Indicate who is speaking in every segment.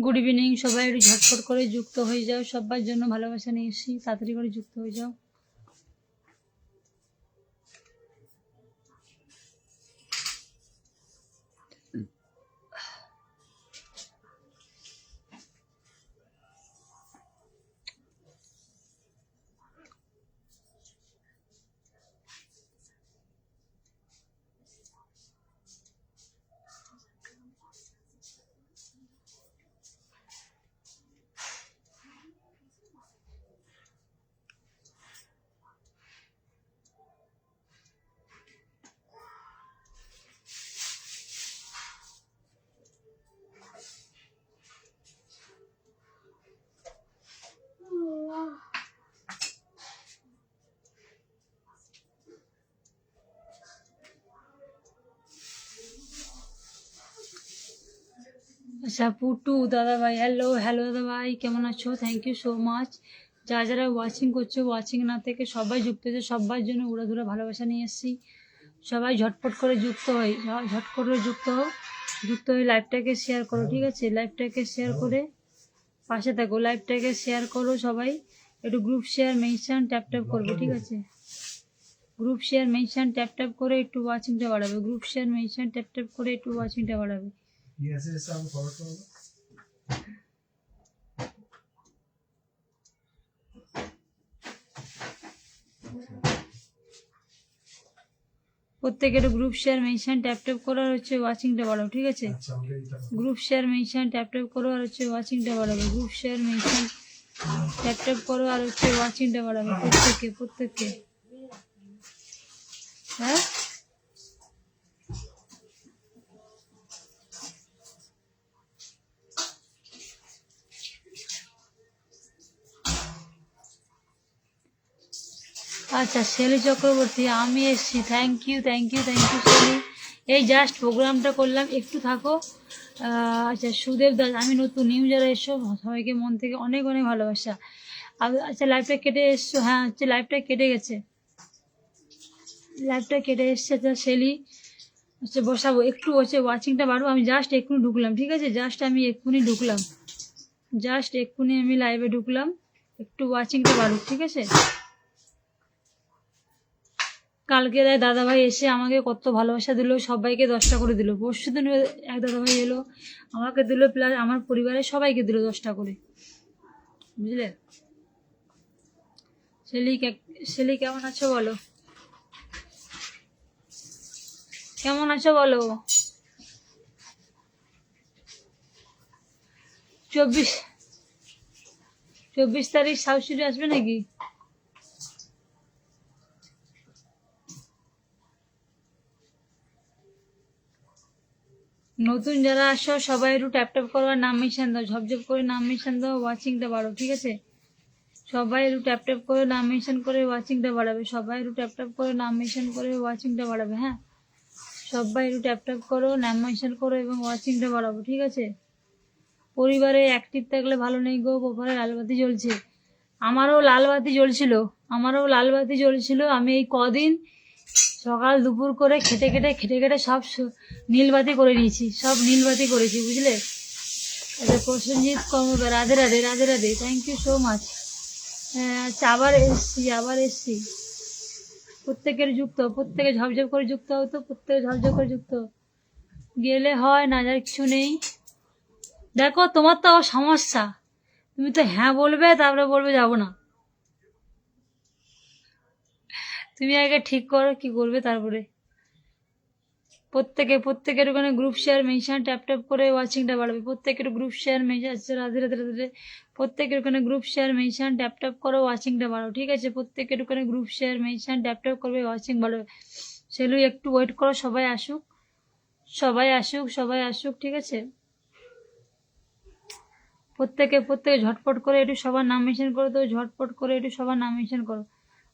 Speaker 1: Good evening সবাই, একটু ঝটপট করে যুক্ত হয়ে যাও। সবার জন্য ভালোবাসা নিয়ে এসেছি, তাড়াতাড়ি করে যুক্ত হয়ে যাও। আচ্ছা পুটু দাদা ভাই, হ্যালো হ্যালো দাদা ভাই, কেমন আছো? Thank you so much. যারা ওয়াচিং করছো, ওয়াচিং না থেকে সবাই যুক্ত হয়েছে, সবার জন্য উড়াধুরা ভালোবাসা নিয়ে এসেছি। সবাই ঝটপট করে যুক্ত হই, ঝট করে যুক্ত হও। যুক্ত হয়ে লাইভটাকে শেয়ার করো, ঠিক আছে? লাইভটাকে শেয়ার করে পাশে থাকো, লাইভটাকে শেয়ার করো সবাই। একটু group share mention tap tap করবে, ঠিক আছে? Group share mention tap tap করে একটু ওয়াচিংটা বাড়াবে। Group share mention tap tap করে একটু ওয়াচিংটা বাড়াবে। প্রত্যেকের group share mention tap tap করো আর হচ্ছে ওয়াচিংটা বাড়াও, ঠিক আছে? Group share mention tap tap করো আর হচ্ছে ওয়াচিংটা বাড়াবে। Group share mention tap tap করো আর হচ্ছে ওয়াচিংটা বাড়াবে প্রত্যেককে। হ্যাঁ, আচ্ছা শেলি চক্রবর্তী, আমি এসছি। Thank you Shelly. এই জাস্ট প্রোগ্রামটা করলাম, একটু থাকো। আচ্ছা সুদেব দাস, আমি নতুন, নিউ যারা এসো সবাইকে মন থেকে অনেক অনেক ভালোবাসা। আচ্ছা লাইভটা কেটে এসছো? হ্যাঁ হচ্ছে লাইভটা কেটে গেছে, লাইভটা কেটে এসছে। আচ্ছা শেলি হচ্ছে বসাবো, একটু হচ্ছে ওয়াচিংটা বাড়বো। আমি জাস্ট এক্ষুনি ঢুকলাম, ঠিক আছে? জাস্ট আমি এক্ষুনি আমি লাইভে ঢুকলাম। একটু ওয়াচিংটা বাড়ুক, ঠিক আছে? কালকে দাদাভাই এসে আমাকে কত ভালোবাসা দিল, সবাইকে 10টা করে দিল। পরশু দিন এক দাদাভাই এলো, আমাকে দিল, প্লাস আমার পরিবারের সবাইকে দিল 10টা করে, বুঝলে? শেলি কেমন আছো বলো, কেমন আছো বলো? 24 তারিখ সাউথ সিটি আসবে নাকি? নতুন যারা আসো সবাই একটু ট্যাপ ট্যাপ করো আর নাম মেনশন দাও, ঝপঝপ করে নাম মেনশন দাও, ওয়াচিংটা বাড়ো, ঠিক আছে? সবাই একটু ট্যাপ ট্যাপ করে নাম মেনশন করে ওয়াচিংটা বাড়াবে। সবাই একটু ট্যাপ ট্যাপ করে নাম মেনশন করে ওয়াচিংটা বাড়াবে। হ্যাঁ, সবাই একটু ট্যাপ ট্যাপ করো, নাম মেনশন করো এবং ওয়াচিংটা বাড়াবো, ঠিক আছে? পরিবারে অ্যাক্টিভ থাকলে ভালো নেই গো, প্রপারে লালবাতি জ্বলছে। আমারও লালবাতি জ্বলছিল। আমি এই কদিন সকাল দুপুর করে খেটে খেটে সব নীলবাতি করে নিয়েছি, সব নীলবাতি করেছি, বুঝলে? আচ্ছা Prosenjit Karmakar, Radhe Radhe, thank you so much. আচ্ছা আবার এসছি। প্রত্যেকের যুক্ত, প্রত্যেকে ঝপঝপ করে যুক্ত হতো, প্রত্যেকে ঝপঝপ করে যুক্ত গেলে হয় না, যার কিছু নেই। দেখো তোমার তো সমস্যা, তুমি তো হ্যাঁ বলবে তারপরে বলবে যাবো না। তুমি আগে ঠিক করো কি করবে, তারপরে প্রত্যেকের ওখানে group share mention tap tap করে ওয়াচিংটা বাড়বে। প্রত্যেকের গ্রুপ শেয়ার মেনশন, রাধে প্রত্যেকের ওখানে group share mention tap tap করে ওয়াচিংটা বাড়াও, ঠিক আছে? প্রত্যেকের ওখানে group share mention tap tap করবে, ওয়াচিং বাড়বে। সেলু একটু ওয়েট করো, সবাই আসুক, ঠিক আছে? প্রত্যেকে ঝটপট করে একটু সবার নাম মেনশন করো, তো ঝটপট করে একটু সবার নাম মেনশন করো,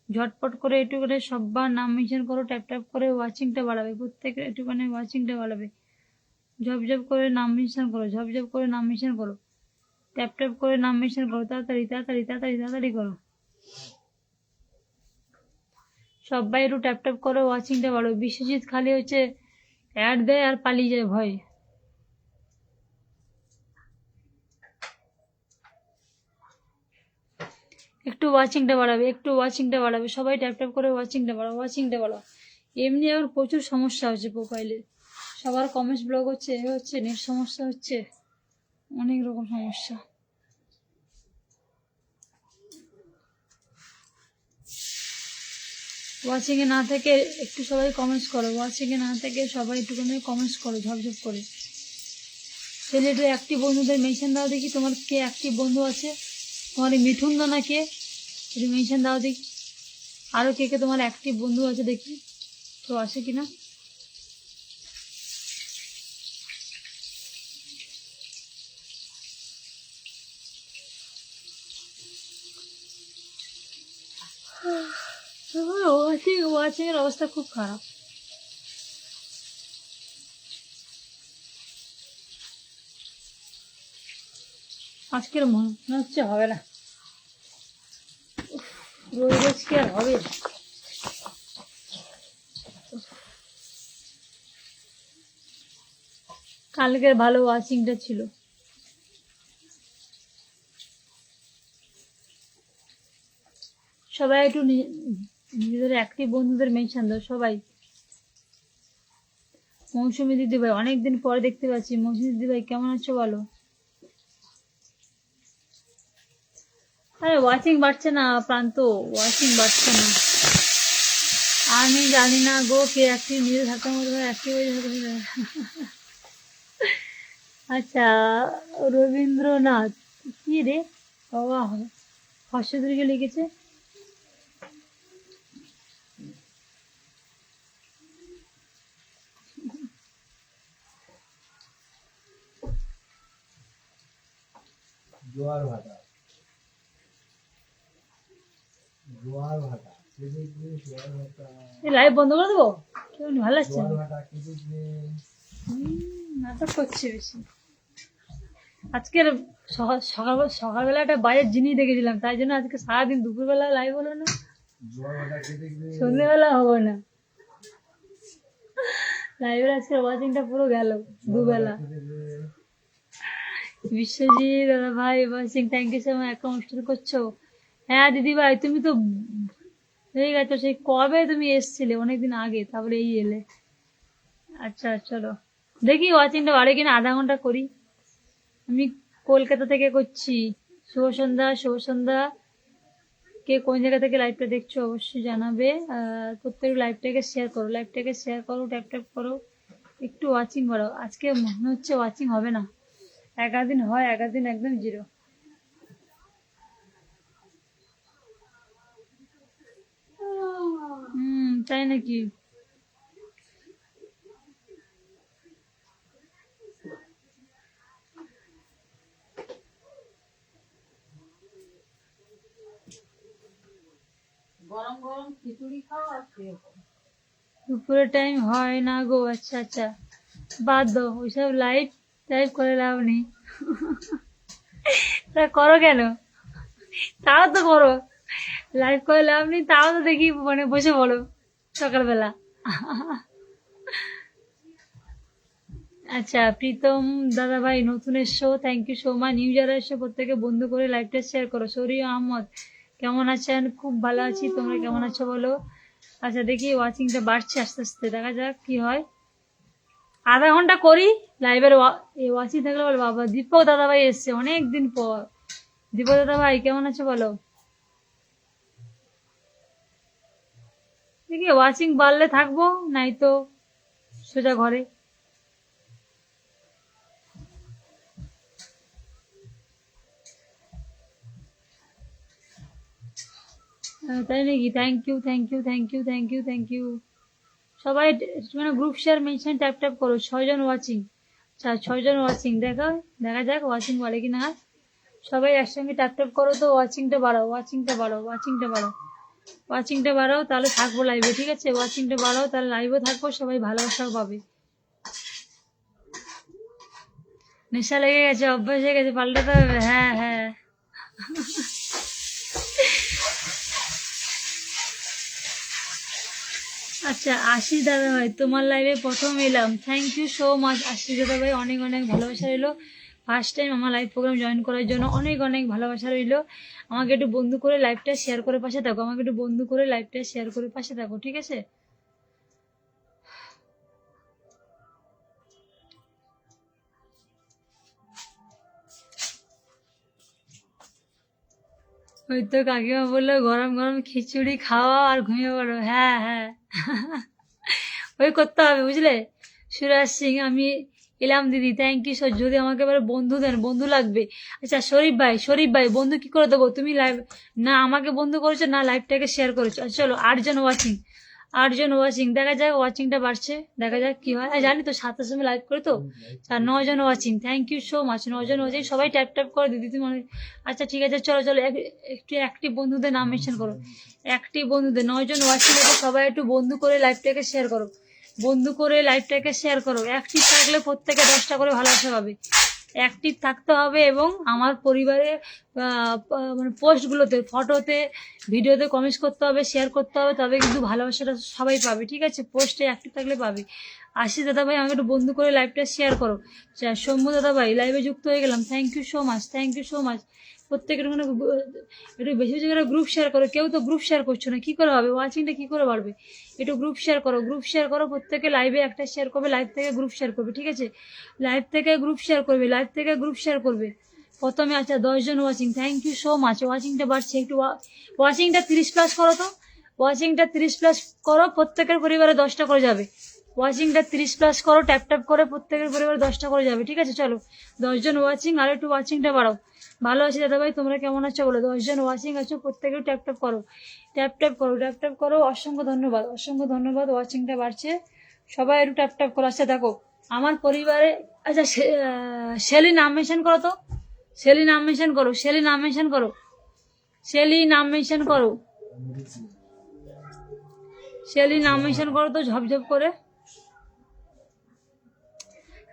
Speaker 1: ঝটপট করে একটু করে সবার নাম মেনশন করো, ট্যাপ ট্যাপ করে ওয়াচিংটা বাড়াবে। প্রত্যেকে একটুখানি ওয়াচিংটা বাড়াবে, ঝপঝপ করে নাম মেনশন করো, ট্যাপ ট্যাপ করে নাম মেনশন করো, তাড়াতাড়ি করো। সবাই একটু ট্যাপ ট্যাপ করো, ওয়াচিংটা বাড়ো। বিশ্বজিৎ খালি হচ্ছে অ্যাড দেয় আর পালিয়ে যায় ভয়। একটু ওয়াচিংটা বাড়াবে, একটু ওয়াচিংটা বাড়াবে, সবাই ট্যাপ ট্যাপ করে ওয়াচিংটা বাড়াও, ওয়াচিংটা বাড়াও। এমনি আমার প্রচুর সমস্যা হচ্ছে প্রোফাইলে, সবার কমেন্টস ব্লক হচ্ছে, এ হচ্ছে, নেট সমস্যা হচ্ছে, অনেক রকম সমস্যা। ওয়াচিংয়ে না থেকে একটু সবাই কমেন্টস করো, ওয়াচিংয়ে না থেকে সবাই একটুখানি কমেন্টস করো ঝপঝপ করে। ছেলেটা অ্যাক্টিভ বন্ধুদের মেনশন দাও দেখি, তোমার কে অ্যাক্টিভ বন্ধু আছে, তোমার এই মিঠুন দা না কে, একটু মেনশন দাও দেখি। আরও কে কে তোমার অ্যাক্টিভ বন্ধু আছে দেখি তো আছে কিনা। ওয়াচিং এর অবস্থা খুব খারাপ। আজকের মনে হচ্ছে হবে না, রোজ রোজ কি আর হবে। কালকের ভালো ওয়াচিংটা ছিল। সবাই একটু নিজেদের অ্যাক্টিভ বন্ধুদের মেনশন দাও সবাই। মৌসুমী দিদি ভাই অনেকদিন পরে দেখতে পাচ্ছি, মৌসুমী দিদি ভাই কেমন আছো বলো। আরে ওয়াচিং বাড়ছে না প্রান্ত, ওয়াচিং বাড়ছে না। আমি জানি না গো কে অ্যাক্টিভ, নিজে থাকার মতো অ্যাক্টিভ হয়ে যাবে। আচ্ছা রবীন্দ্রনাথ কি রে বাবা, হর্ষদুর্গে লিখেছে।
Speaker 2: জোয়ার ভাটা, জোয়ার ভাটা, জোয়ার ভাটা,
Speaker 1: লাইভ বন্ধ করে দেবো, কেমন ভালো লাগছে
Speaker 2: জোয়ার ভাটা,
Speaker 1: নাটক করছে বেশি। আজকের সকালবেলা একটা বাইরের জিনিস দেখেছিলাম, তাই জন্য আজকে সারাদিন দুপুরবেলা লাইভ হলো না, সন্ধ্যেবেলা হবো না, লাইভের আজকে ওয়াচিংটা পুরো গেল দুবেলা। বিশ্বজিৎ দাদা ভাই watching, thank you so much, account করছো। হ্যাঁ দিদি ভাই তুমি তো হয়ে গেছো, সেই কবে তুমি এসছিলে, অনেকদিন আগে, তারপরে এই এলে। আচ্ছা চলো দেখি ওয়াচিংটা বাড়ে কিনা, আধা ঘন্টা করি। আমি কলকাতা থেকে করছি। শুভ সন্ধ্যা, শুভ সন্ধ্যা। কে কোন জায়গা থেকে লাইভটা দেখছো অবশ্যই জানাবে। প্রত্যেক লাইভটাকে শেয়ার করো, লাইভটাকে শেয়ার করো, ট্যাপ ট্যাপ করো, একটু ওয়াচিং বাড়াও। আজকে মনে হচ্ছে ওয়াচিং হবে না, একাদিন হয়, একাদিন একদম জিরো। তাই নাকি?
Speaker 3: গরম গরম খিচুড়ি খাও আর খেয়ে খাও।
Speaker 1: দুপুরে টাইম হয় না গো। আচ্ছা আচ্ছা বাদ দাও, ওইসব লাইভ টাইপ করে লাভ নেই। তা করো কেন, তাও তো করো, লাইভ করে লাভ নেই, তাও তো দেখি মানে বসে পড়ো সকালবেলা। আচ্ছা প্রীতম দাদা ভাই নতুন এসছো, thank you so much. New যারা এসছো প্রত্যেকে বন্ধু করে লাইভটা শেয়ার করো। শরীর আহমদ কেমন আছেন? খুব ভালো আছি, তোমরা কেমন আছো বলো। আচ্ছা দেখি ওয়াচিংটা বাড়ছে আস্তে আস্তে, দেখা যাক কি হয়। আধা ঘন্টা করি লাইভের ওয়াচিং থাকলে বলো। বাবা দীপক দাদা ভাই এসছে অনেক দিন পর। দীপক দাদা ভাই কেমন আছো বলো। দেখি ওয়াচিং বাড়লে থাকবো, নাই তো সোজা ঘরে। তাই নাকি? Thank you thank you thank you thank you thank you. সবাই মানে group share mention tap tap করো। 6জন ওয়াচিং, আচ্ছা 6জন ওয়াচিং, দেখা যাক ওয়াচিং বাড়ে কিনা। সবাই একসঙ্গে ট্যাপ ট্যাপ করো তো, ওয়াচিংটা বাড়াও, ওয়াচিংটা বাড়াও, ওয়াচিংটা বাড়াও, ওয়াচিংটা বাড়াও, তাহলে থাকবো লাইভে, ঠিক আছে? ওয়াচিংটা বাড়াও, তাহলে লাইভও থাকবো, সবাই ভালোবাসাও পাবে। নেশা লেগে গেছে, অভ্যাস হয়ে গেছে, পাল্টাতে হবে। হ্যাঁ হ্যাঁ আচ্ছা আচ্ছা আশিস দাদা ভাই তোমার লাইভে প্রথম এলাম, thank you so much Ashish দাদা ভাই, অনেক অনেক ভালোবাসা রইলো। ফার্স্ট টাইম আমার লাইভ প্রোগ্রাম জয়েন করার জন্য অনেক অনেক ভালোবাসা রইলো। আমাকে একটু বন্ধু করে লাইভটা শেয়ার করে পাশে থাকো, আমাকে একটু বন্ধু করে লাইভটা শেয়ার করে পাশে থাকো, ঠিক আছে? ওই তো কাকিমা বললো গরম গরম খিচুড়ি খাওয়া আর ঘুমিয়ে পড়ো। হ্যাঁ হ্যাঁ ওই করতে হবে বুঝলে। সুরাজ সিং আমি এলাম দিদি, থ্যাংক ইউ। যদি আমাকে এবার বন্ধু দেন, বন্ধু লাগবে। আচ্ছা শরীফ ভাই, শরীফ ভাই বন্ধু কি করে দেবো? তুমি লাইভ না আমাকে বন্ধু করেছো না লাইভটাকে শেয়ার করেছো। আচ্ছা চলো 8 জন ওয়াচিং, 8 জন ওয়াচিং, দেখা যাক ওয়াচিংটা বাড়ছে, দেখা যাক কি হয়। জানি তো 7টার সময় লাইভ করে তো। আর 9 জন watching, thank you so much. 9 জন ওয়াচিং, সবাই ট্যাপ ট্যাপ করে দিদি তুমি আচ্ছা ঠিক আছে চলো চলো একটু অ্যাক্টিভ বন্ধুদের নাম মেনশন করো, অ্যাক্টিভ বন্ধুদের 9 জন ওয়াচিং আছে, সবাই একটু বন্ধু করে লাইভটাকে শেয়ার করো, বন্ধু করে লাইভটাকে শেয়ার করো। অ্যাক্টিভ থাকলে প্রত্যেকে 10টা করে ভালোবাসা পাবে। অ্যাক্টিভ থাকতে হবে এবং আমার পরিবারে মানে পোস্টগুলোতে, ফটোতে, ভিডিওতে কমেন্টস করতে হবে, শেয়ার করতে হবে, তবে কিন্তু ভালোবাসাটা সবাই পাবে, ঠিক আছে? পোস্টে অ্যাক্টিভ থাকলে পাবে। আশিস দাদা ভাই আমাকে একটু বন্ধু করে লাইভটা শেয়ার করো। শম্ভু দাদা ভাই লাইভে যুক্ত হয়ে গেলাম, thank you so much, thank you so much. প্রত্যেকের ওখানে একটু বেশি বেশি করে গ্রুপ শেয়ার করো, কেউ তো গ্রুপ শেয়ার করছো না, কী করে হবে? ওয়াচিংটা কী করে বাড়বে? একটু গ্রুপ শেয়ার করো, গ্রুপ শেয়ার করো, প্রত্যেকে লাইভে একটা শেয়ার করবে, লাইভ থেকে গ্রুপ শেয়ার করবে, ঠিক আছে? লাইভ থেকে গ্রুপ শেয়ার করবে, লাইভ থেকে গ্রুপ শেয়ার করবে প্রথমে। আচ্ছা 10 জন watching, thank you so much. ওয়াচিংটা বাড়ছে, একটু ওয়াচিংটা 30+ করো তো, ওয়াচিংটা 30+ করো, প্রত্যেকের পরিবারে 10টা করে যাবে। ওয়াচিংটা 30+ করো, ট্যাপ ট্যাপ করে প্রত্যেকের পরিবারে 10টা করে যাবে, ঠিক আছে? চলো 10 জন ওয়াচিং, আর একটু ওয়াচিংটা বাড়াও। ভালো আছি দাদা ভাই, তোমরা কেমন আছো বলো? 10 জন ওয়াচিং আছো, প্রত্যেকে ট্যাপ ট্যাপ করো, ট্যাপ ট্যাপ করো, ট্যাপ ট্যাপ করো। অসংখ্য ধন্যবাদ, অসংখ্য ধন্যবাদ। ওয়াচিংটা বাড়ছে, সবাই একটু ট্যাপ ট্যাপ করো। আচ্ছা দেখো আমার পরিবারে, আচ্ছা শেলি নাম মেনশন করো তো, শেলি নাম মেনশন করো, শেলি নাম মেনশন করো, শেলি নাম মেনশন করো, শেলি নাম মেনশন করো তো ঝপঝপ করে,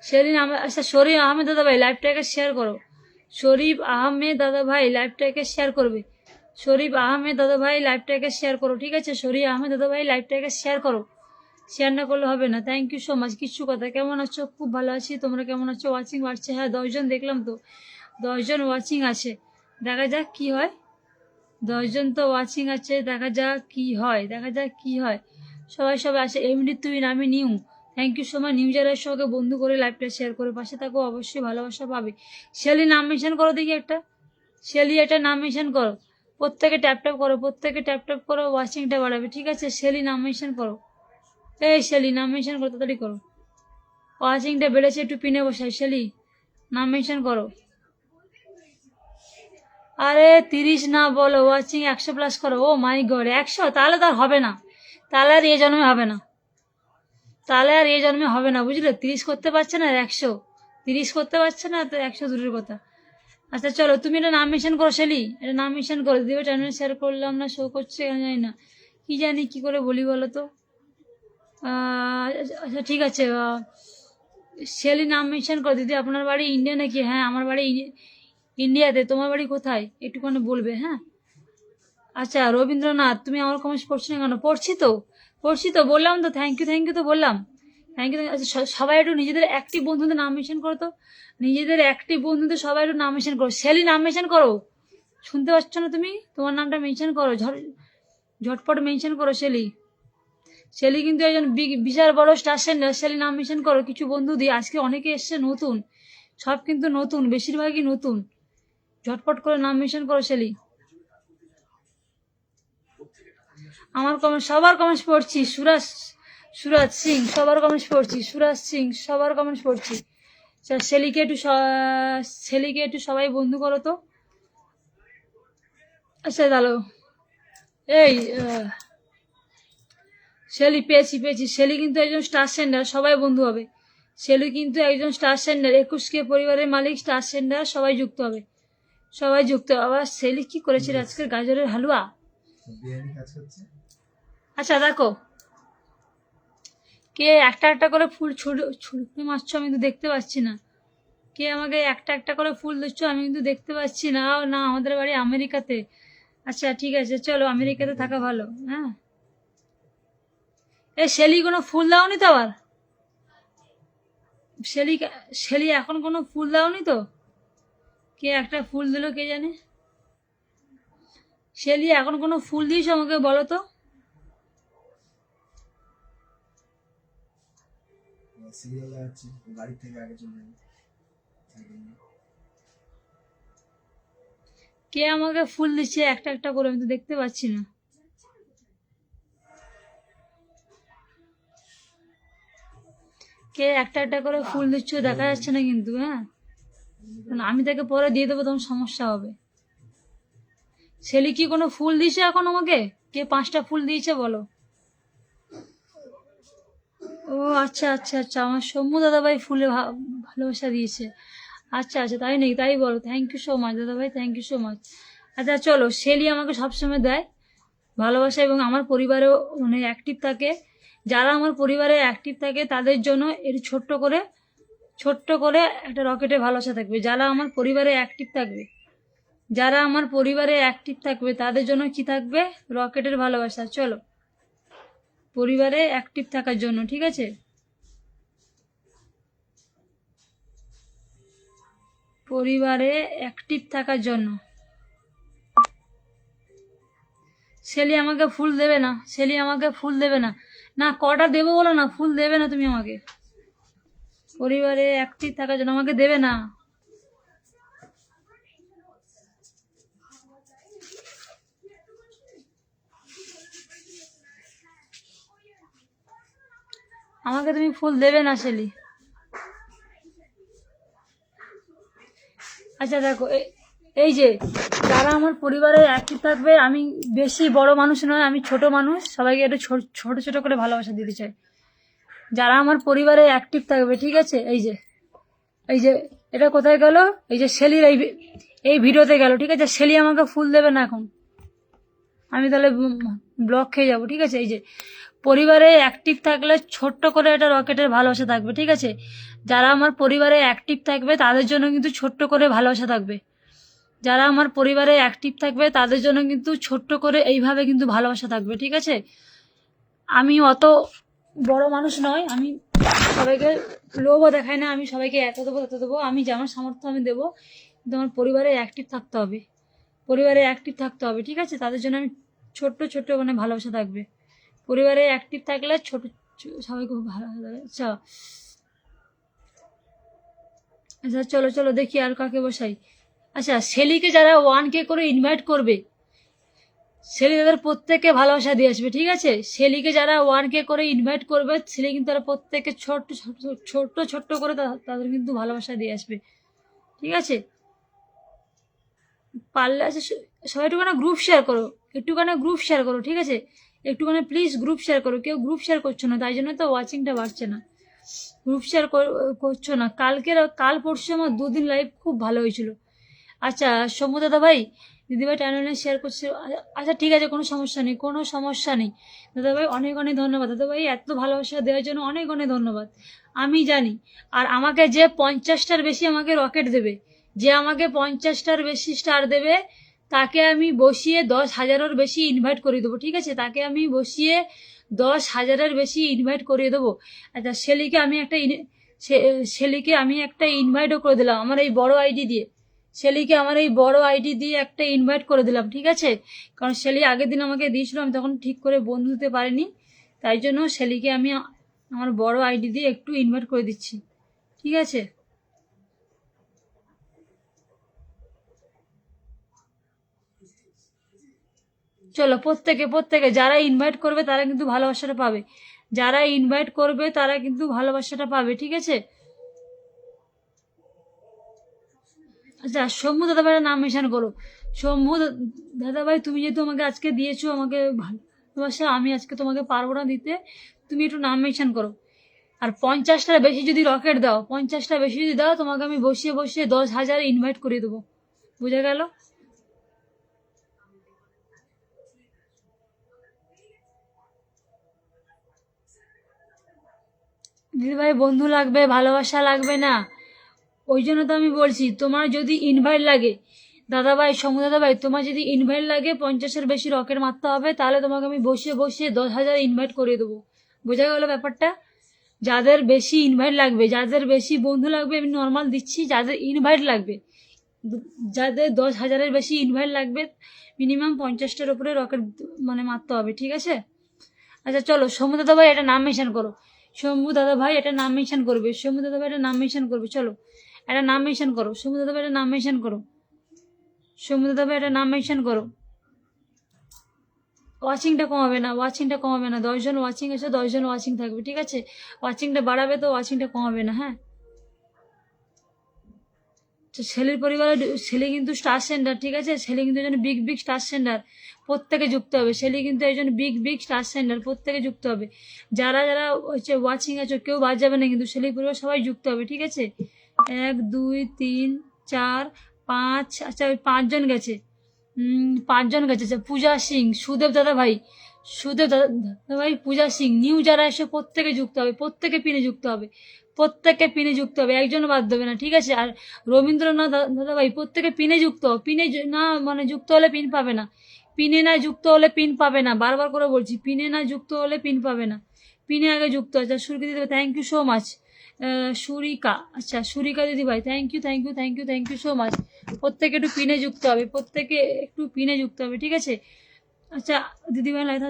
Speaker 1: শেলি নাম। আচ্ছা শরীফ আহমেদ দাদা ভাই লাইভটাকে শেয়ার করো, শরীফ আহমেদ দাদা ভাই লাইভটাকে শেয়ার করবে, শরীফ আহমেদ দাদা ভাই লাইভটাকে শেয়ার করো, ঠিক আছে? শরীফ আহমেদ দাদা ভাই লাইভটাকে শেয়ার করো, শেয়ার না করলে হবে না। Thank you so much. কিছু কথা, কেমন আছো? খুব ভালো আছি, তোমরা কেমন আছো? ওয়াচিং বাড়ছে, হ্যাঁ 10 জন দেখলাম তো, 10 জন ওয়াচিং আছে, দেখা যাক কি হয়। 10 জন তো ওয়াচিং আছে, দেখা যাক কি হয়, দেখা যাক কি হয়। সবাই সবাই আসে। এমনি তুই আমি new, thank you so much. New যারা সঙ্গে বন্ধু করে লাইভটা শেয়ার করে পাশে থাকো, অবশ্যই ভালোবাসা পাবে। শেলি নাম মেনশন করো দেখি একটা, শেলি একটা নাম মেনশন করো, প্রত্যেকে ট্যাপ ট্যাপ করো, প্রত্যেকে ট্যাপ ট্যাপ করো, ওয়াচিংটা বাড়াবে, ঠিক আছে? শেলি নাম মেনশন করো, এই শেলি নাম মেনশন করো, তাড়াতাড়ি করো। ওয়াচিংটা বেড়েছে, একটু পিনে বসাই, শেলি নাম মেনশন করো। আরে 30 না বলো, ওয়াচিং 100+ করো। ও মাই গড 100? তাহলে তো আর হবে না, তাহলে আর এ জন্মে হবে না, তাহলে আর এ জন্মে হবে না, বুঝলে? 30 করতে পারছে না, 130 করতে পারছে না, তো 100 দূরের কথা। আচ্ছা চলো তুমি এটা নাম মেনশন করো, শেলি এটা নাম মেনশন করো। দিদিও চ্যানেল শেয়ার করলাম না, শো করছে কেন জানি না, কি জানি কি করে বলি বলো তো। আচ্ছা ঠিক আছে, শেলি নাম মেনশন করো। দিদি আপনার বাড়ি ইন্ডিয়া নাকি? হ্যাঁ আমার বাড়ি ইন্ডিয়াতে। তোমার বাড়ি কোথায় একটুখানি বলবে, হ্যাঁ? আচ্ছা রবীন্দ্রনাথ, তুমি আমার কমেন্টস পড়ছি না কেন? পড়ছি তো বললাম তো, থ্যাংক ইউ তো বললাম, থ্যাংক ইউ। আচ্ছা সবাই একটু নিজেদের অ্যাক্টিভ বন্ধুদের নাম মেনশন করো তো, নিজেদের অ্যাক্টিভ বন্ধুদের সবাই একটু নাম মেনশন করো। শেলি নাম মেনশন করো, শুনতে পাচ্ছ না তুমি? তোমার নামটা মেনশন করো, ঝটপট মেনশন করো শেলি। শেলি কিন্তু একজন বিশাল বড় স্টার সেন্ডার, শেলি নাম মেনশন করো। কিছু বন্ধু দিয়ে আজকে অনেকে এসছে নতুন, সব কিন্তু নতুন, বেশিরভাগই নতুন। ঝটপট করে নাম মেনশন করো শেলি। আমার কমেন্ট, সবার কমেন্টস পড়ছি। সুরাজ সিং সবার কমেন্টস পড়ছি, সুরাজ সিং সবার কমেন্টস পড়ছি। শেলিকে একটু সবাই বন্ধু করো তো। আচ্ছা দাঁড়াও, এই শেলি পেয়েছি, শেলি কিন্তু একজন স্টার সেন্ডার, সবাই বন্ধু হবে। শেলি কিন্তু একজন স্টার সেন্ডার, 21K পরিবারের মালিক, স্টার সেন্ডার, সবাই যুক্ত হবে, সবাই যুক্ত। আবার শেলি কি করেছে আজকের? গাজরের হালুয়া। আচ্ছা দেখো কে একটা একটা করে ফুল ছুঁড়ে মারছো, আমি কিন্তু দেখতে পাচ্ছি না। কে আমাকে একটা একটা করে ফুল দিচ্ছ, আমি কিন্তু দেখতে পাচ্ছি না। না আমাদের বাড়ি আমেরিকাতে। আচ্ছা ঠিক আছে চলো, আমেরিকাতে থাকা ভালো। হ্যাঁ এ শেলি কোনো ফুল দাওনি তো আবার? শেলি শেলি এখন কোনো ফুল দাওনি তো? কে একটা ফুল দিল কে জানে? শেলি এখন কোনো ফুল দিয়েছো আমাকে বলো তো?
Speaker 2: সিরিয়াল আছে, গাড়ি থেকে আগে চলে যাবে।
Speaker 1: কে আমাকে ফুল দিচ্ছে একটা একটা করে? আমি তো দেখতে পাচ্ছি না। কে একটা একটা করে ফুল দিচ্ছ দেখা যাচ্ছে না কিন্তু, হ্যাঁ? কারণ আমি তাকে পরে দিয়ে দেবো, তখন সমস্যা হবে। ছেলে কি কোনো ফুল দিয়েছে এখন আমাকে? কে 5টা ফুল দিয়েছে বলো? ও আচ্ছা আচ্ছা আচ্ছা, আমার সৌম্য দাদাভাই ফুলে ভালোবাসা দিয়েছে। আচ্ছা আচ্ছা, তাই নাকি? তাই বলো। থ্যাংক ইউ সো মাচ দাদাভাই, থ্যাংক ইউ সো মাচ। আচ্ছা চলো, শেলি আমাকে সবসময় দেয় ভালোবাসা, এবং আমার পরিবারেও মানে অ্যাক্টিভ থাকে। যারা আমার পরিবারে অ্যাক্টিভ থাকে তাদের জন্য এর ছোট্ট করে একটা রকেটে ভালোবাসা থাকবে। যারা আমার পরিবারে অ্যাক্টিভ থাকবে, যারা আমার পরিবারে অ্যাক্টিভ থাকবে তাদের জন্য কি থাকবে? রকেটের ভালোবাসা। চলো, পরিবারে অ্যাক্টিভ থাকার জন্য, ঠিক আছে? পরিবারে অ্যাক্টিভ থাকার জন্য। শেলি আমাকে ফুল দেবে না, শেলি আমাকে ফুল দেবে না। না, কটা দেবো বলো না? ফুল দেবে না তুমি আমাকে? পরিবারে অ্যাক্টিভ থাকার জন্য আমাকে দেবে না। আমাকে তুমি ফুল দেবে না শেলি। আচ্ছা দেখো, এই যে যারা আমার পরিবারে অ্যাক্টিভ থাকবে, আমি বেশি বড় মানুষ নয়, আমি ছোট মানুষ, সবাইকে একটু ছোট ছোট করে ভালোবাসা দিতে চাই। যারা আমার পরিবারে অ্যাক্টিভ থাকবে, ঠিক আছে? এই যে এটা কোথায় গেল? এই যে শেলির এই ভিডিওতে গেল, ঠিক আছে? শেলি আমাকে ফুল দেবে না এখন, আমি তাহলে ব্লক খেয়ে যাবো, ঠিক আছে? এই যে পরিবারে অ্যাক্টিভ থাকলে ছোট্ট করে একটা রকেটের ভালোবাসা থাকবে, ঠিক আছে? যারা আমার পরিবারে অ্যাক্টিভ থাকবে তাদের জন্য কিন্তু ছোট্ট করে ভালোবাসা থাকবে। যারা আমার পরিবারে অ্যাক্টিভ থাকবে তাদের জন্য কিন্তু ছোট্ট করে এইভাবে কিন্তু ভালোবাসা থাকবে, ঠিক আছে? আমি অত বড় মানুষ নয়, আমি সবাইকে লোভও দেখাই না, আমি সবাইকে এত দেবো তত দেবো, আমি যেমন সামর্থ্য আমি দেবো। কিন্তু আমার পরিবারে অ্যাক্টিভ থাকতে হবে, পরিবারে অ্যাক্টিভ থাকতে হবে, ঠিক আছে? তাদের জন্য আমি ছোট্ট মানে ভালোবাসা থাকবে। পরিবারে অ্যাক্টিভ থাকলে সবাইকে খুব ভালো লাগে। আচ্ছা আচ্ছা, চলো চলো দেখি আর কাকে বসাই। আচ্ছা, শেলিকে যারা 1K করে ইনভাইট করবে, শেলি তাদের প্রত্যেককে ভালোবাসা দিয়ে আসবে, ঠিক আছে? শেলিকে যারা 1K করে ইনভাইট করবে, শেলি কিন্তু তারা প্রত্যেককে ছোট্ট করে তাদের কিন্তু ভালোবাসা দিয়ে আসবে, ঠিক আছে? পারলে আচ্ছা, সবাই একটুখানি গ্রুপ শেয়ার করো, একটুখানি গ্রুপ শেয়ার করো, ঠিক আছে? একটুখানি প্লিজ গ্রুপ শেয়ার করো। কেউ গ্রুপ শেয়ার করছো না, তাই জন্য তো ওয়াচিংটা বাড়ছে না। গ্রুপ শেয়ার করছো না। কাল পরশু আমার 2 দিন লাইভ খুব ভালো হয়েছিল। আচ্ছা সৌম্য দাদা ভাই, দিদিভাই টাইমলাইনে শেয়ার করছে। আচ্ছা ঠিক আছে, কোনো সমস্যা নেই, কোনো সমস্যা নেই দাদা ভাই। অনেক অনেক ধন্যবাদ দাদা ভাই, এত ভালোবাসা দেওয়ার জন্য অনেক অনেক ধন্যবাদ। আমি জানি, আর আমাকে যে 50টার বেশি আমাকে রকেট দেবে, যে আমাকে 50টার বেশি স্টার দেবে, তাকে আমি বসিয়ে 10,000-এর বেশি ইনভাইট করিয়ে দেবো, ঠিক আছে? তাকে আমি বসিয়ে 10,000-এর বেশি ইনভাইট করিয়ে দেবো। আচ্ছা শেলিকে আমি একটা ইনভাইটও করে দিলাম আমার এই বড় আইডি দিয়ে। শেলিকে আমার এই বড় আইডি দিয়ে একটা ইনভাইট করে দিলাম, ঠিক আছে? কারণ শেলি আগের দিন আমাকে দিয়েছিল, আমি তখন ঠিক করে বন্ধু হতে পারিনি, তাই জন্য শেলিকে আমি আমার বড় আইডি দিয়ে একটু ইনভাইট করে দিচ্ছি, ঠিক আছে? চলো, প্রত্যেকে যারা ইনভাইট করবে তারা কিন্তু ভালোবাসাটা পাবে, যারা ইনভাইট করবে তারা কিন্তু ভালোবাসাটা পাবে, ঠিক আছে? আচ্ছা শম্ভু দাদাভাইয়ের নাম মেনশন করো। শম্ভু দাদাভাই, তুমি যেহেতু আমাকে আজকে দিয়েছো আমাকে ভালোবাসা, আমি আজকে তোমাকে পারবো না দিতে, তুমি একটু নাম মেনশন করো। আর 50টার বেশি যদি রকেট দাও, 50টা বেশি যদি দাও, তোমাকে আমি বসিয়ে 10,000 ইনভাইট করিয়ে দেবো, বুঝে গেল? দিদিভাই বন্ধু লাগবে, ভালোবাসা লাগবে না? ওই জন্য তো আমি বলছি, তোমার যদি ইনভাইট লাগে দাদাভাই, সমু দাদাভাই, তোমার যদি ইনভাইট লাগে 50-এর বেশি রকেট মারতে হবে, তাহলে তোমাকে আমি বসিয়ে 10,000 ইনভাইট করিয়ে দেবো, বোঝা গেল ব্যাপারটা? যাদের বেশি ইনভাইট লাগবে, যাদের বেশি বন্ধু লাগবে, আমি নর্মাল দিচ্ছি। যাদের ইনভাইট লাগবে, যাদের 10,000-এর বেশি ইনভাইট লাগবে, মিনিমাম 50টার উপরে রকেট মানে মারতে হবে, ঠিক আছে? আচ্ছা চলো, শম্ভু দাদা ভাই এটা নাম মেনশন করো। শম্ভু দাদা ভাই এটা নাম মেনশন করবে। শম্ভু দাদা ভাই এটা নাম মেনশন করবে। চলো এটা নাম মেনশন করো। শম্ভু দাদা ভাই এটা নাম মেনশন করো। শম্ভু দাদা ভাই এটা নাম মেনশন করো। ওয়াচিংটা কমাবে না, ওয়াচিংটা কমাবে না। 10জন ওয়াচিং আছে, 10জন ওয়াচিং থাকবে, ঠিক আছে? ওয়াচিংটা বাড়াবে তো, ওয়াচিংটা কমাবে না, হ্যাঁ? তো ছেলের পরিবারে ছেলে কিন্তু স্টার সেন্টার, ঠিক আছে? ছেলে কিন্তু একজন বিগ বিগ স্টার সেন্টার, প্রত্যেকে যুক্ত হবে। ছেলে কিন্তু একজন বিগ বিগ স্টার সেন্টার, প্রত্যেকে যুক্ত হবে। যারা যারা হচ্ছে ওয়াচিং আছে কেউ বাদ যাবে না কিন্তু, ছেলের পরিবার সবাই যুক্ত হবে, ঠিক আছে? 1 2 3 4 5, আচ্ছা ওই 5জন গেছে। 5জন গেছে। আচ্ছা পূজা সিং, সুদেব দাদা ভাই, সুদেব দাদা ভাই, পূজা সিং, নিউ যারা এসে প্রত্যেকে যুক্ত হবে, প্রত্যেকে পিনে যুক্ত হবে, প্রত্যেককে পিনে যুক্ত হবে, একজন বাদ দেবে না, ঠিক আছে? আর রবীন্দ্রনাথ দাদা ভাই প্রত্যেকে পিনে যুক্ত। পিনে না মানে যুক্ত হলে পিন পাবে না। পিনে না যুক্ত হলে পিন পাবে না, বারবার করে বলছি, পিনে না যুক্ত হলে পিন পাবে না। পিনে আগে যুক্ত আছে। সুরকি দিদি, থ্যাংক ইউ সো মাচ। সুরিকা, আচ্ছা সুরিকা দিদি ভাই, thank you thank you thank you thank you so much. প্রত্যেকে একটু পিনে যুক্ত হবে, প্রত্যেকে একটু পিনে যুক্ত হবে, ঠিক আছে? আচ্ছা দিদিভাই লাইট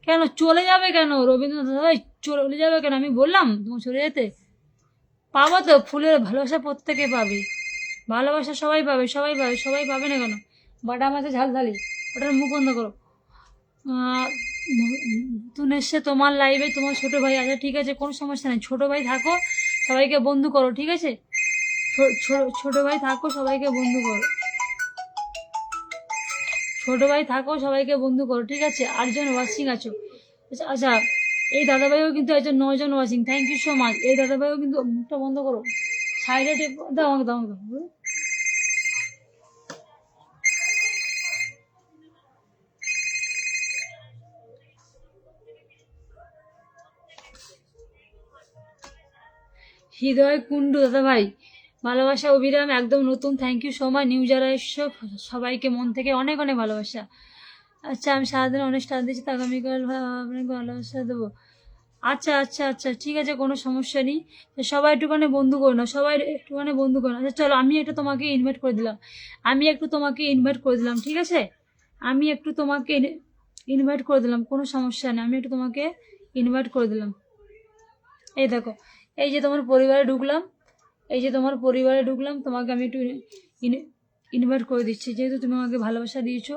Speaker 1: কেন চলে যাবে? কেন রবীন্দ্রনাথ দাদা ভাই চলে যাবে কেন? আমি বললাম তোমার চলে যেতে? পাবো তো, ফুলের ভালোবাসা প্রত্যেকে পাবে, ভালোবাসা সবাই পাবে, সবাই পাবে, সবাই পাবে না কেন? বাটা মাছে ঝাল ঢালি, ওটার মুখ বন্ধ করো। নতুন এসছে তোমার লাইভে তোমার ছোট ভাই, আচ্ছা ঠিক আছে, কোনো সমস্যা নেই। ছোট ভাই থাকো, সবাইকে বন্ধু করো, ঠিক আছে? ছোট ভাই থাকো, সবাইকে বন্ধু করো। ছোট ভাই থাকো, সবাইকে বন্ধু করো, ঠিক আছে? 8জন ওয়াচিং আছো। আচ্ছা আচ্ছা, এই দাদাভাইও কিন্তু একজন 9জন watching, thank you so much. এই দাদাভাইও কিন্তু, মুখটা বন্ধ করো, সাইডে দাও আমাকে, দাও আমাকে, দাও। হৃদয় কুণ্ডু দাদা ভাই, ভালোবাসা অবিরাম, একদম নতুন, thank you so much. New যারা এসছো সবাইকে মন থেকে অনেক অনেক ভালোবাসা। আচ্ছা আমি সারাদিন অনেক স্টার দিচ্ছি, তো আগামীকাল আপনাকে ভালোবাসা দেবো। আচ্ছা আচ্ছা আচ্ছা ঠিক আছে, কোনো সমস্যা নেই। তো সবাই একটুখানি বন্ধু করো না, সবাই একটুখানি বন্ধু করো না। আচ্ছা চলো, আমি একটু তোমাকে ইনভাইট করে দিলাম, আমি একটু তোমাকে ইনভাইট করে দিলাম, ঠিক আছে? আমি একটু তোমাকে ইনভাইট করে দিলাম, কোনো সমস্যা নেই। আমি একটু তোমাকে ইনভাইট করে দিলাম। এই দেখো, এই যে তোমার পরিবারে ঢুকলাম, এই যে তোমার পরিবারে ঢুকলাম, তোমাকে আমি একটু ইনভাইট করে দিচ্ছি, যেহেতু তুমি আমাকে ভালোবাসা দিয়েছো,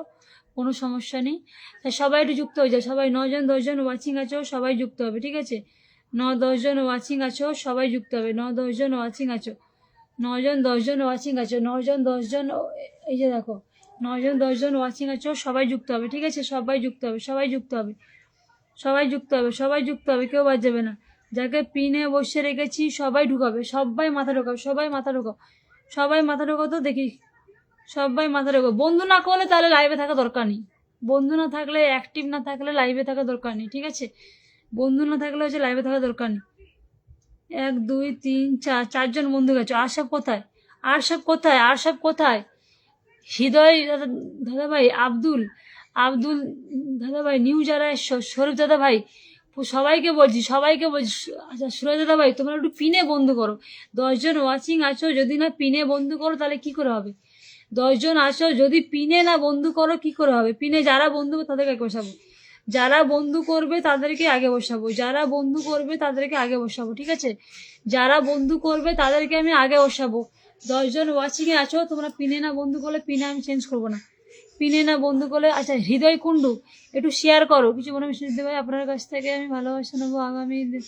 Speaker 1: কোনো সমস্যা নেই। তাই সবাই একটু যুক্ত হয়ে যায়, সবাই 9জন 10জন ওয়াচিং আছো, সবাই যুক্ত হবে, ঠিক আছে? 9-10জন ওয়াচিং আছো, সবাই যুক্ত হবে। 9-10জন ওয়াচিং আছো, 9জন 10জন ওয়াচিং আছো, 9জন 10জন, এই যে দেখো 9জন 10জন ওয়াচিং আছো, সবাই যুক্ত হবে, ঠিক আছে? সবাই যুক্ত হবে, সবাই যুক্ত হবে, সবাই যুক্ত হবে, সবাই যুক্ত হবে, কেউ বাদ যাবে না। যাকে পিনে বসে রেখেছি সবাই ঢুকাবে, সবাই মাথা ঢোকাও, সবাই মাথা ঢোকাও, সবাই মাথা ঢোকাও, তো দেখি সবাই মাথা ঢোকাও। বন্ধু না করলে তাহলে লাইভে থাকা দরকার নেই, বন্ধু না থাকলে, অ্যাক্টিভ না থাকলে লাইভে থাকা দরকার নেই, ঠিক আছে? বন্ধু না থাকলে হচ্ছে লাইভে থাকা দরকার নেই। 1 2 3 4, 4জন বন্ধু গেছো। আর সব কোথায়? আর সব কোথায়? আর সব কোথায়? হৃদয় দাদা ভাই, আব্দুল আব্দুল দাদা ভাই, নিউ যারা এসছো, শরীফ দাদা ভাই, সবাইকে বলছি, সবাইকে বলছি। আচ্ছা সুরজ দাদা ভাই, তোমরা একটু পিনে বন্ধু করো। 10জন ওয়াচিং আছো, যদি না পিনে বন্ধু করো তাহলে কি করে হবে? 10জন আছো, যদি পিনে না বন্ধু করো কি করে হবে? পিনে যারা বন্ধু করবে তাদেরকে আগে বসাবো, যারা বন্ধু করবে তাদেরকে আগে বসাবো, যারা বন্ধু করবে তাদেরকে আগে বসাবো, ঠিক আছে? যারা বন্ধু করবে তাদেরকে আমি আগে বসাবো। 10জন ওয়াচিংয়ে আছো, তোমরা পিনে না বন্ধু করলে, পিনে আমি চেঞ্জ করবো না, পিনে না বন্ধু করলে। আচ্ছা হৃদয় কুণ্ডু, একটু শেয়ার করো, কিছু মনে বিষ্ণু ভাই, আপনার কাছ থেকে আমি ভালোবাসা নেবো আগামী দিন,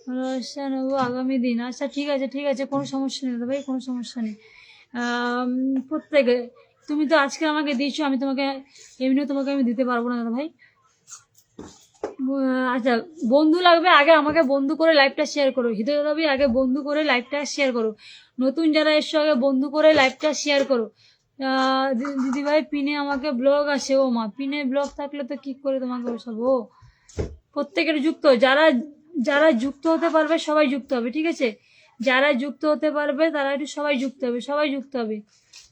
Speaker 1: ভালোবাসা নেবো আগামী দিন। আচ্ছা ঠিক আছে ঠিক আছে, কোনো সমস্যা নেই দাদা ভাই, কোনো সমস্যা নেই। প্রত্যেকে, তুমি তো আজকে আমাকে দিয়েছো, আমি তোমাকে এমনিও তোমাকে আমি দিতে পারবো না দাদা ভাই। আচ্ছা বন্ধু লাগবে, আগে আমাকে বন্ধু করে লাইভটা শেয়ার করো। হৃদয় দাদা ভাই, আগে বন্ধু করে লাইভটা শেয়ার করো। নতুন যারা এসছো আগে বন্ধু করে লাইভটা শেয়ার করো। দিদিভাই পিনে আমাকে ব্লগ আসে, ও মা, পিনে ব্লগ থাকলে তো কি করে তোমাকে বসাবো? প্রত্যেকের যুক্ত, যারা যারা যুক্ত হতে পারবে সবাই যুক্ত হবে, ঠিক আছে? যারা যুক্ত হতে পারবে তারা একটু সবাই যুক্ত হবে, সবাই যুক্ত হবে।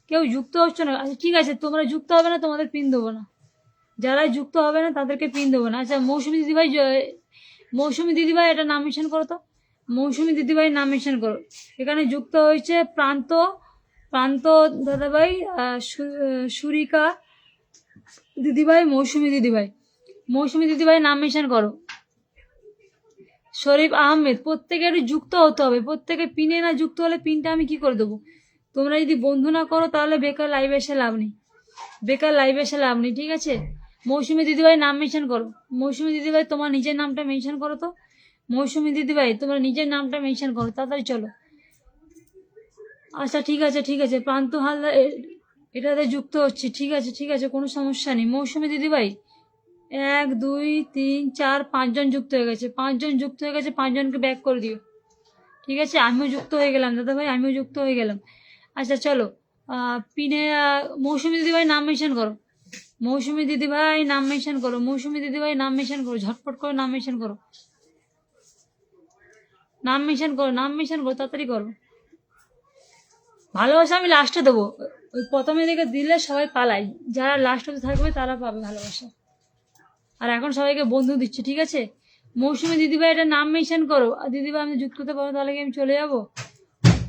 Speaker 1: কেউ যুক্ত হচ্ছে না, আচ্ছা ঠিক আছে, তোমরা যুক্ত হবে না, তোমাদের পিন দেবো না। যারা যুক্ত হবে না তাদেরকে পিন দেবো না। আচ্ছা মৌসুমী দিদিভাই মৌসুমী দিদিভাই এটা নাম মেনশন করো তো, মৌসুমী দিদিভাই নাম মেনশন করো। এখানে যুক্ত হয়েছে প্রান্ত প্রান্ত দাদাভাই, সুরিকা দিদিভাই, মৌসুমী দিদিভাই। মৌসুমী দিদিভাই নাম মেনশন করো। শরীফ আহমেদ, প্রত্যেকে একটু যুক্ত হতে হবে, প্রত্যেকে পিনে না যুক্ত হলে পিনটা আমি কি করে দেবো? তোমরা যদি বন্ধু না করো তাহলে বেকার লাইভে এসে লাভ নেই, বেকার লাইভে এসে লাভ নেই, ঠিক আছে? মৌসুমী দিদিভাই নাম মেনশন করো। মৌসুমী দিদিভাই তোমার নিজের নামটা মেনশন করো তো। মৌসুমী দিদিভাই তোমার নিজের নামটা মেনশন করো, তাড়াতাড়ি চলো। আচ্ছা ঠিক আছে ঠিক আছে, প্রান্ত হালদার এটাতে যুক্ত হচ্ছে, ঠিক আছে ঠিক আছে, কোনো সমস্যা নেই। মৌসুমী দিদিভাই 1 2 3 4 5 জন যুক্ত হয়ে গেছে, 5 জন যুক্ত হয়ে গেছে, 5 জনকে ব্যাক করে দিও, ঠিক আছে? আমিও যুক্ত হয়ে গেলাম দাদাভাই, আমিও যুক্ত হয়ে গেলাম। আচ্ছা চলো, পিনে মৌসুমী দিদিভাই নাম মেনশন করো। মৌসুমী দিদিভাই নাম মেনশন করো। মৌসুমী দিদিভাই নাম মেনশন করো, ঝটপট করে নাম মেনশন করো, নাম মেনশন করো, নাম মেনশন করো, তাড়াতাড়ি করো। ভালোবাসা আমি লাস্টে দেবো, ওই প্রথমে দিকে দিলে সবাই পালায়, যারা লাস্টে থাকবে তারা পাবে ভালোবাসা। আর এখন সবাইকে বন্ধু দিচ্ছি, ঠিক আছে? মৌসুমী দিদিভাই এটা নাম মেনশন করো। আর দিদিভাই আমি যুক্ত হতে পারবো, তাহলে কি আমি চলে যাবো?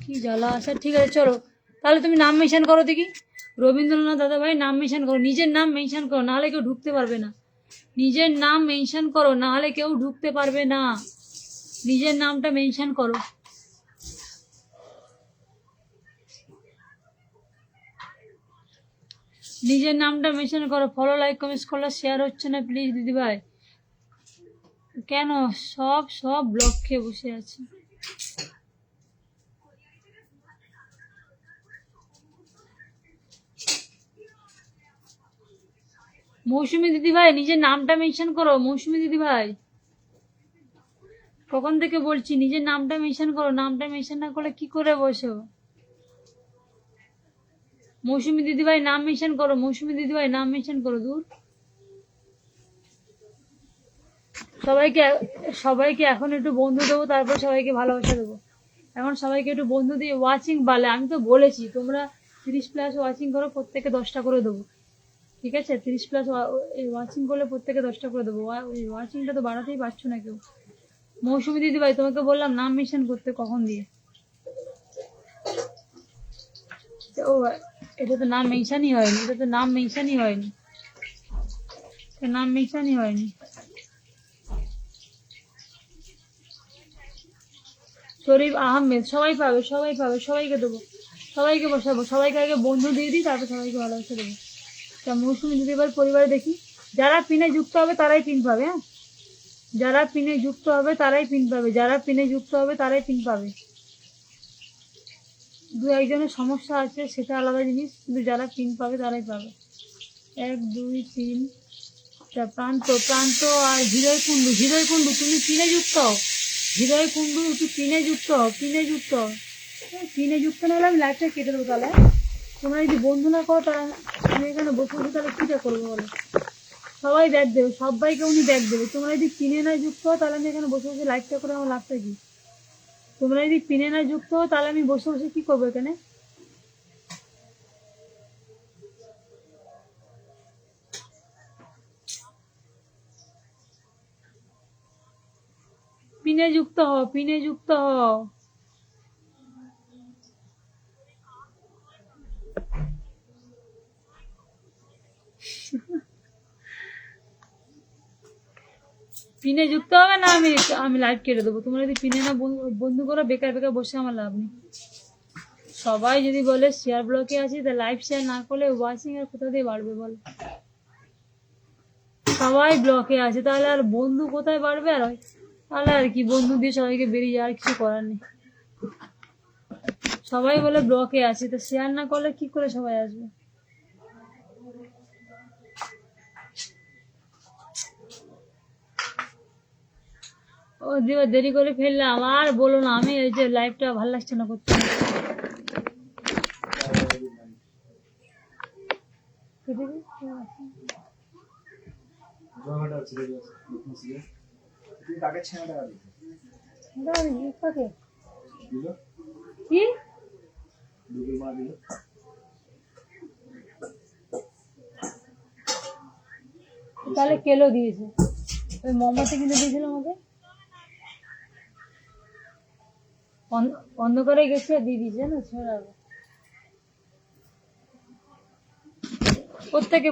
Speaker 1: কি জ্বালা। আচ্ছা ঠিক আছে চলো, তাহলে তুমি নাম মেনশন করো দেখি। রবীন্দ্রনাথ দাদাভাই নাম মেনশন করো, নিজের নাম মেনশন করো, নাহলে কেউ ঢুকতে পারবে না। নিজের নাম মেনশন করো, নাহলে কেউ ঢুকতে পারবে না। নিজের নামটা মেনশন করো। নিজের নামটা মেনশন করো। ফলো লাইক কমেন্টস করলে শেয়ার হচ্ছে না প্লিজ দিদিভাই। কেন সব সব ব্লক খেয়ে বসে আছে? মৌসুমী দিদিভাই নিজের নামটা মেনশন করো। মৌসুমী দিদিভাই কখন থেকে বলছি নিজের নামটা মেনশন করো, নামটা মেনশন না করলে কি করে বসো? মৌসুমী দিদিভাই নাম মেনশন করো। মৌসুমী দিদিভাই নাম মেনশন করো। দূর, সবাইকে সবাইকে এখন একটু বন্ধু দেবো, তারপর সবাইকে ভালোবাসা দেবো। এখন সবাইকে একটু বন্ধু দিয়ে ওয়াচিং বাড়লে, আমি তো বলেছি তোমরা 30+ ওয়াচিং করো, প্রত্যেকে 10টা করে দেবো, ঠিক আছে? 30+ ওয়াচিং করলে প্রত্যেকে 10টা করে দেবো। ওই ওয়াচিংটা তো বাড়াতেই পারছো না কেউ। মৌসুমী দিদিভাই তোমাকে বললাম নাম মেনশন করতে, কখন দিয়ে? ও এটা তো নাম মেনশনই হয়নি, এটা তো নাম মেনশনই হয়নি, নাম মেনশনই হয়নি। শরীফ আহমেদ, সবাই পাবে সবাই পাবে, সবাইকে দেবো, সবাইকে বসাবো, সবাইকে আগে বন্ধু দিয়ে দিই, তারপর সবাইকে ভালোবাসা দেবো। তা মৌসুমী দিদিভাই পরিবারে দেখি, যারা পিনে যুক্ত হবে তারাই পিন পাবে। হ্যাঁ, যারা পিনে যুক্ত হবে তারাই পিন পাবে, যারা পিনে যুক্ত হবে তারাই পিন পাবে। দু একজনের সমস্যা আছে সেটা আলাদা জিনিস, কিন্তু যারা পিন পাবে তারাই পাবে। 1 2 3 প্রান্ত প্রান্ত আর হৃদয় কুণ্ডু। হৃদয় কুণ্ডু তুমি পিনে যুক্ত হও। হৃদয় কুণ্ডু একটু পিনে যুক্ত হও, পিনে যুক্ত হও। পিনে যুক্ত না হলে আমি লাইভটা কেটে দেবো। তাহলে তোমরা যদি বন্ধু না করো, তাহলে আমি এখানে বসে বসে তাহলে কীটা করবো বলো? সবাই ব্যাগ দেবে, সবাইকে উনি ব্যাগ দেবে। তোমরা যদি পিনে না যুক্ত হও, তাহলে আমি এখানে বসে বসে লাইভটা করে আমার লাভটা কি? তোমরা যদি পিনে না যুক্ত হও, তাহলে আমি বসে বসে কি করবো এখানে? পিনে যুক্ত হও, পিনে যুক্ত হও। পিনে যুক্ত হবে না, আমি আমি লাইভ কেটে দেবো। তোমরা যদি পিনে না বন্ধু করো, বেকার বেকার বসে আমার লাভ নেই। সবাই যদি বলে শেয়ার ব্লকে আছি, তা লাইভ শেয়ার না করলে ওয়াচিং আর কোথা দিয়ে বাড়বে বলো? সবাই ব্লকে আছে, তাহলে আর বন্ধু কোথায় বাড়বে? আর তাহলে আর কি, বন্ধু দিয়ে সবাইকে বেরিয়ে যাওয়ার কিছু করার নেই। সবাই বলে ব্লকে আছে, তো শেয়ার না করলে কি করে সবাই আসবে? ও দিবা দেরি করে ফেললাম, আর বলো না। আমি এই যে লাইভটা ভালো লাগছে না করতে।
Speaker 2: তুই তাকে 6 টাকা দিতে
Speaker 1: কি
Speaker 2: দুপুর মা দিল।
Speaker 1: তাহলে কেলো দিয়েছে? ওই মোমবাতি কিনে দিয়েছিল আমাকে। অন্ধকারে গেছে দিয়ে দিয়েছে না ছড়াবে।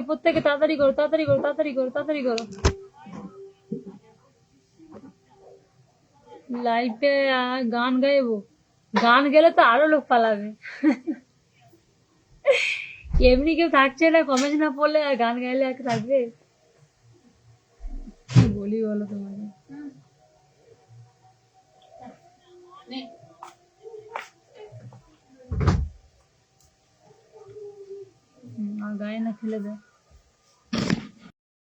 Speaker 1: প্রত্যেকে তাড়াতাড়ি করো তাড়াতাড়ি করো তাড়াতাড়ি করো তাড়াতাড়ি করো। লাইফে গান গাইবো, গান গেলে তো আরো লোক পালাবে। এমনি কেউ থাকছে না, কমেন্ট না পড়লে আর গান গাইলে আর থাকবে? কি বলি বলো তোমাকে।
Speaker 3: নে,
Speaker 1: আর গায়ে না ফেলে দেয়।